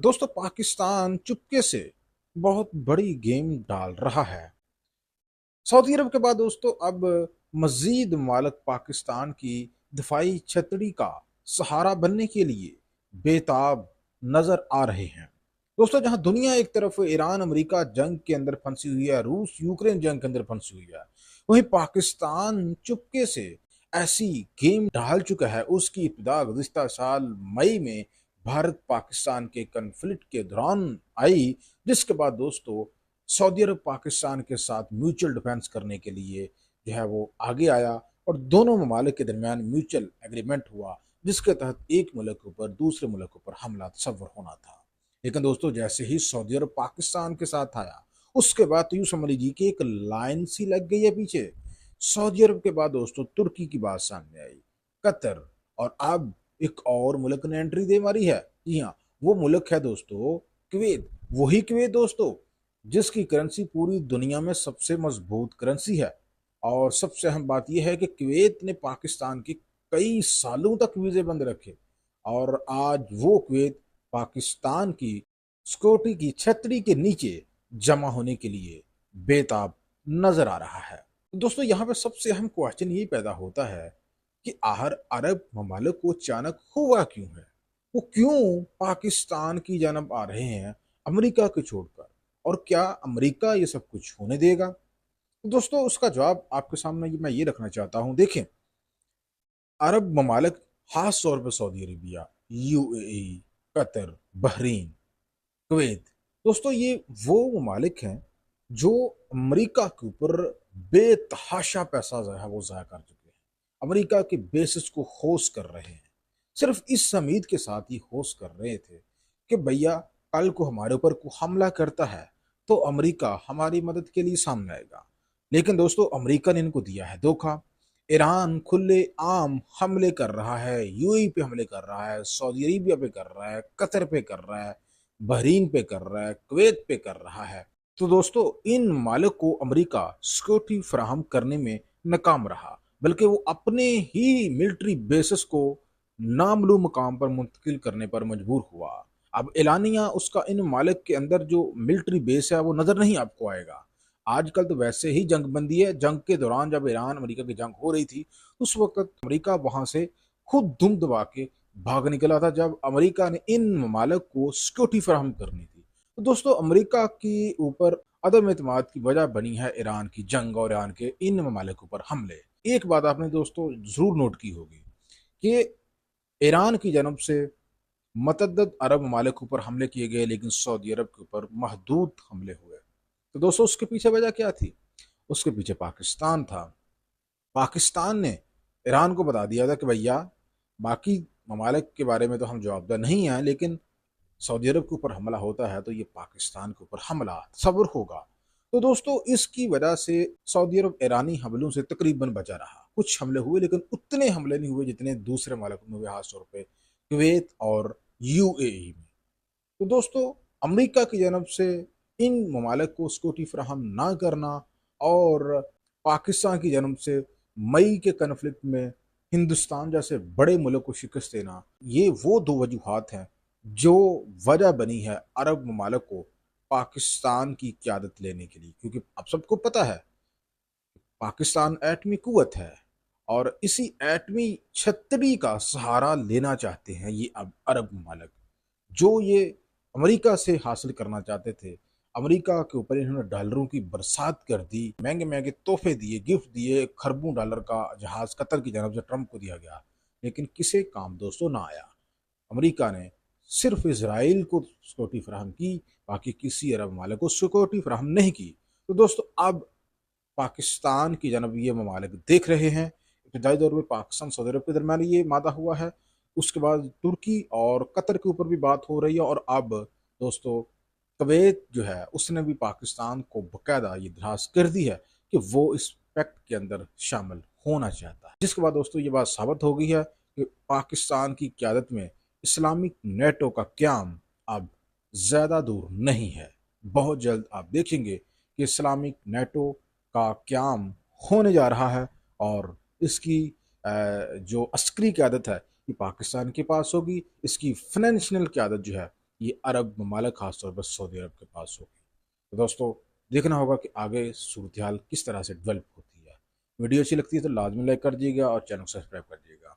दोस्तों पाकिस्तान चुपके से बहुत बड़ी गेम डाल रहा है। सऊदी अरब के बाद दोस्तों अब मजीद ममालिक पाकिस्तान की दिफाई छतरी का सहारा बनने के लिए बेताब नजर आ रहे हैं। दोस्तों जहां दुनिया एक तरफ ईरान अमेरिका जंग के अंदर फंसी हुई है, रूस यूक्रेन जंग के अंदर फंसी हुई है, वहीं पाकिस्तान चुपके से ऐसी गेम डाल चुका है। उसकी इब्तिदा गुज़िश्ता साल मई में भारत पाकिस्तान के कन्फ्लिक्ट के दौरान आई, जिसके बाद दोस्तों सऊदी अरब पाकिस्तान के साथ म्यूचुअल डिफेंस करने के लिए जो है वो आगे आया और दोनों ममालिक के दरमियान म्यूचुअल एग्रीमेंट हुआ, जिसके तहत एक मुल्क के ऊपर दूसरे मुल्क के ऊपर हमला तसव्वुर होना था। लेकिन दोस्तों जैसे ही सऊदी अरब पाकिस्तान के साथ आया, उसके बाद तो यूं समझ लीजिए कि एक लाइन सी लग गई है पीछे। सऊदी अरब के बाद दोस्तों तुर्की की बात सामने आई, कतर, और अब एक और मुल्क ने एंट्री दे मारी है। जी हाँ, वो मुल्क है दोस्तों कुवैत। वही कुवैत दोस्तों जिसकी करेंसी पूरी दुनिया में सबसे मजबूत करेंसी है। और सबसे अहम बात यह है कि कुवैत ने पाकिस्तान के कई सालों तक वीजे बंद रखे, और आज वो कुवैत पाकिस्तान की सिक्योरिटी की छतरी के नीचे जमा होने के लिए बेताब नजर आ रहा है। दोस्तों यहाँ पे सबसे अहम क्वेश्चन ये पैदा होता है कि आखिर अरब ममालिक को अचानक हुआ क्यों है, वो क्यों पाकिस्तान की जानब आ रहे हैं अमेरिका को छोड़कर, और क्या अमेरिका ये सब कुछ होने देगा। तो दोस्तों उसका जवाब आपके सामने मैं ये रखना चाहता हूं। देखें, अरब ममालिक खास तौर पर Saudi Arabia, UAE, Qatar, Bahrain, Kuwait, दोस्तों ये वो ममालिक हैं जो अमेरिका के ऊपर बेतहाशा पैसा जो है वो ज़ाया कर चुके हैं, अमेरिका के बेसिस को होस्ट कर रहे हैं। सिर्फ इस उम्मीद के साथ ही होस्ट कर रहे थे कि भैया कल को हमारे ऊपर को हमला करता है तो अमेरिका हमारी मदद के लिए सामने आएगा। लेकिन दोस्तों अमेरिका ने इनको दिया है धोखा। ईरान खुले आम हमले कर रहा है, यूएई पे हमले कर रहा है, सऊदी अरेबिया पे कर रहा है, कतर पे कर रहा है, बहरीन पे कर रहा है, कुवैत पे कर रहा है। तो दोस्तों इन मालिक को अमेरिका सिक्योरिटी फराहम करने में नाकाम रहा, बल्कि वो अपने ही मिलिट्री बेसिस को नामलूम मकाम पर मुंतकिल करने पर मजबूर हुआ। अब एलानिया उसका इन मालिक के अंदर जो मिलिट्री बेस है वो नजर नहीं आपको आएगा। आजकल तो वैसे ही जंग बंदी है। जंग के दौरान जब ईरान अमेरिका की जंग हो रही थी, उस वक्त अमेरिका वहां से खुद दुम दबा के भाग निकला था, जब अमेरिका ने इन ममालिक को सिक्योरिटी फराहम करनी थी। तो दोस्तों अमेरिका के ऊपर अदम एतमाद की वजह बनी है ईरान की जंग और ईरान के इन ममालिक ऊपर हमले। एक बात आपने दोस्तों जरूर नोट की होगी कि ईरान की जानब से मतअद्दद अरब ममालिक ऊपर हमले किए गए, लेकिन सऊदी अरब के ऊपर महदूद हमले हुए। तो दोस्तों उसके पीछे वजह क्या थी? उसके पीछे पाकिस्तान था। पाकिस्तान ने ईरान को बता दिया था कि भैया बाकी ममालिक के बारे में तो हम जवाबदार नहीं हैं, लेकिन सऊदी अरब के ऊपर हमला होता है तो ये पाकिस्तान के ऊपर हमला सब्र होगा। तो दोस्तों इसकी वजह से सऊदी अरब ईरानी हमलों से तकरीबन बचा रहा। कुछ हमले हुए लेकिन उतने हमले नहीं हुए जितने दूसरे ममालिक में हुए, खासतौर पर कुवैत और यूएई में। तो दोस्तों अमेरिका की जानब से इन ममालिक को सिक्योरिटी फराहम ना करना और पाकिस्तान की जानब से मई के कन्फ्लिक्ट में हिंदुस्तान जैसे बड़े मुल्क को शिकस्त देना, ये वो दो वजूहात हैं जो वजह बनी है अरब ममालिक को पाकिस्तान की क़यादत लेने के लिए। क्योंकि अब सबको पता है पाकिस्तान एटमी कुव्वत है, और इसी एटमी छतरी का सहारा लेना चाहते हैं ये अब अरब ममालिक, जो ये अमेरिका से हासिल करना चाहते थे। अमेरिका के ऊपर इन्होंने डॉलरों की बरसात कर दी, महंगे महंगे तोहफे दिए, गिफ्ट दिए, खरबों डॉलर का जहाज कतर की जानब से ट्रंप को दिया गया, लेकिन किसे काम दोस्तों ना आया। अमेरिका ने सिर्फ इसराइल को सिक्योरिटी फराहम की, बाकी किसी अरब ममालिक को सिक्योरिटी फराहम नहीं की। तो दोस्तों अब पाकिस्तान की जानब ये ममालिक देख रहे हैं। इब्तदाई दौर में पाकिस्तान सऊदी अरब के दरमियान ये मादा हुआ है, उसके बाद तुर्की और कतर के ऊपर भी बात हो रही है, और अब दोस्तों कुवैत जो है उसने भी पाकिस्तान को बाकायदा ये दरखास्त कर दी है कि वो इस पैक्ट के अंदर शामिल होना चाहता है। जिसके बाद दोस्तों ये बात साबित हो गई है कि पाकिस्तान की क़यादत में इस्लामिक नेटो का क़याम अब ज़्यादा दूर नहीं है। बहुत जल्द आप देखेंगे कि इस्लामिक नेटो का क़याम होने जा रहा है, और इसकी जो अस्करी क़यादत है ये पाकिस्तान के पास होगी। इसकी फाइनेंशियल क़यादत जो है یہ عرب ممالک خاص طور پر سعودی عرب کے پاس ہوگی۔ تو دوستوں دیکھنا ہوگا کہ آگے صورتحال کس طرح سے ڈیولپ ہوتی ہے۔ ویڈیو اچھی لگتی ہے تو لازمی لائک کر دیجیے گا اور چینل کو سبسکرائب کر دیجیے گا۔